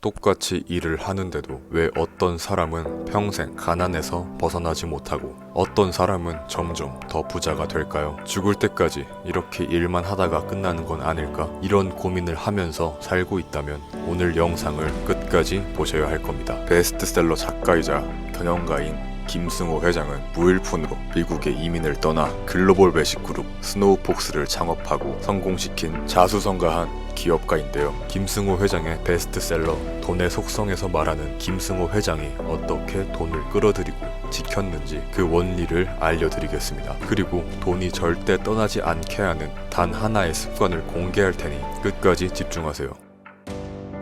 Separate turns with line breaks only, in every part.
똑같이 일을 하는데도 왜 어떤 사람은 평생 가난에서 벗어나지 못하고 어떤 사람은 점점 더 부자가 될까요? 죽을 때까지 이렇게 일만 하다가 끝나는 건 아닐까? 이런 고민을 하면서 살고 있다면 오늘 영상을 끝까지 보셔야 할 겁니다. 베스트셀러 작가이자 경영가인 김승호 회장은 무일푼으로 미국에 이민을 떠나 글로벌 외식그룹 스노우폭스를 창업하고 성공시킨 자수성가한 기업가인데요. 김승호 회장의 베스트셀러 돈의 속성에서 말하는 김승호 회장이 어떻게 돈을 끌어들이고 지켰는지 그 원리를 알려드리겠습니다. 그리고 돈이 절대 떠나지 않게 하는 단 하나의 습관을 공개할 테니 끝까지 집중하세요.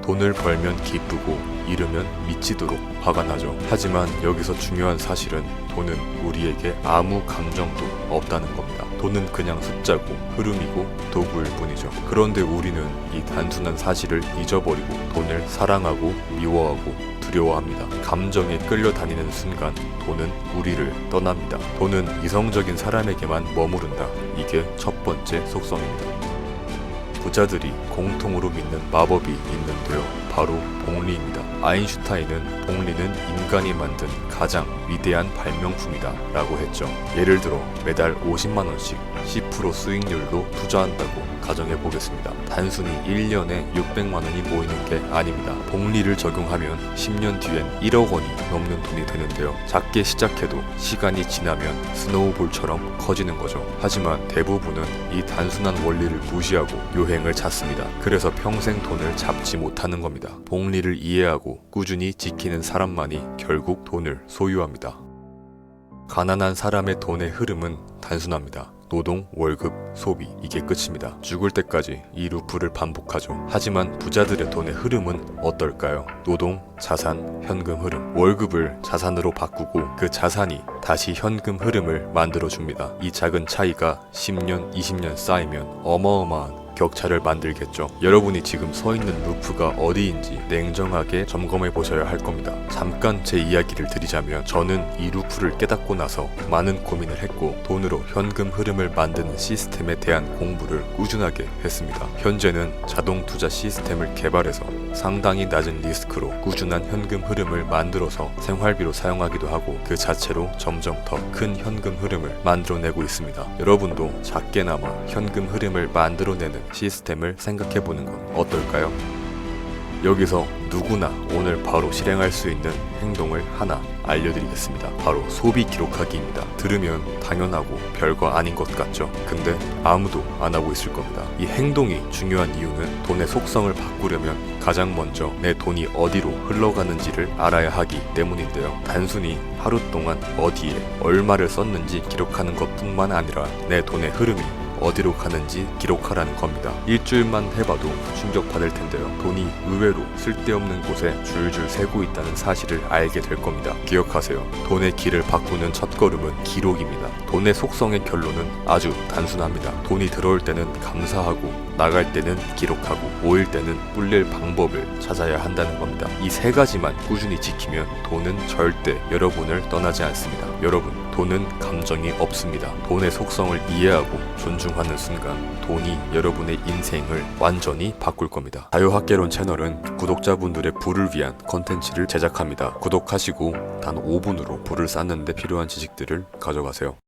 돈을 벌면 기쁘고 잃으면 미치도록 화가 나죠. 하지만 여기서 중요한 사실은 돈은 우리에게 아무 감정도 없다는 겁니다. 돈은 그냥 숫자고 흐름이고 도구일 뿐이죠. 그런데 우리는 이 단순한 사실을 잊어버리고 돈을 사랑하고 미워하고 두려워합니다. 감정에 끌려다니는 순간 돈은 우리를 떠납니다. 돈은 이성적인 사람에게만 머무른다. 이게 첫 번째 속성입니다. 부자들이 공통으로 믿는 마법이 있는데요. 바로 복리입니다. 아인슈타인은 복리는 인간이 만든 가장 위대한 발명품이다 라고 했죠. 예를 들어 매달 50만원씩 10% 수익률로 투자한다고 가정해 보겠습니다. 단순히 1년에 600만원이 모이는 게 아닙니다. 복리를 적용하면 10년 뒤엔 1억 원이 넘는 돈이 되는데요. 작게 시작해도 시간이 지나면 스노우볼처럼 커지는 거죠. 하지만 대부분은 이 단순한 원리를 무시하고 요행을 찾습니다. 그래서 평생 돈을 잡지 못하는 겁니다. 복리를 이해하고 꾸준히 지키는 사람만이 결국 돈을 소유합니다. 가난한 사람의 돈의 흐름은 단순합니다. 노동, 월급, 소비, 이게 끝입니다. 죽을 때까지 이 루프를 반복하죠. 하지만 부자들의 돈의 흐름은 어떨까요? 노동, 자산, 현금 흐름. 월급을 자산으로 바꾸고 그 자산이 다시 현금 흐름을 만들어줍니다. 이 작은 차이가 10년, 20년 쌓이면 어마어마한 격차를 만들겠죠. 여러분이 지금 서 있는 루프가 어디인지 냉정하게 점검해 보셔야 할 겁니다. 잠깐 제 이야기를 드리자면 저는 이 루프를 깨닫고 나서 많은 고민을 했고 돈으로 현금 흐름을 만드는 시스템에 대한 공부를 꾸준하게 했습니다. 현재는 자동 투자 시스템을 개발해서 상당히 낮은 리스크로 꾸준한 현금 흐름을 만들어서 생활비로 사용하기도 하고 그 자체로 점점 더 큰 현금 흐름을 만들어내고 있습니다. 여러분도 작게나마 현금 흐름을 만들어내는 시스템을 생각해보는 건 어떨까요? 여기서 누구나 오늘 바로 실행할 수 있는 행동을 하나 알려드리겠습니다. 바로 소비 기록하기입니다. 들으면 당연하고 별거 아닌 것 같죠? 근데 아무도 안 하고 있을 겁니다. 이 행동이 중요한 이유는 돈의 속성을 바꾸려면 가장 먼저 내 돈이 어디로 흘러가는지를 알아야 하기 때문인데요. 단순히 하루 동안 어디에 얼마를 썼는지 기록하는 것뿐만 아니라 내 돈의 흐름이 어디로 가는지 기록하라는 겁니다. 일주일만 해봐도 충격받을 텐데요. 돈이 의외로 쓸데없는 곳에 줄줄 새고 있다는 사실을 알게 될 겁니다. 기억하세요. 돈의 길을 바꾸는 첫걸음은 기록입니다. 돈의 속성의 결론은 아주 단순합니다. 돈이 들어올 때는 감사하고 나갈 때는 기록하고 모일 때는 불릴 방법을 찾아야 한다는 겁니다. 이 세 가지만 꾸준히 지키면 돈은 절대 여러분을 떠나지 않습니다. 여러분, 돈은 감정이 없습니다. 돈의 속성을 이해하고 존중하는 순간 돈이 여러분의 인생을 완전히 바꿀 겁니다. 자유학개론 채널은 구독자분들의 부를 위한 컨텐츠를 제작합니다. 구독하시고 단 5분으로 부를 쌓는 데 필요한 지식들을 가져가세요.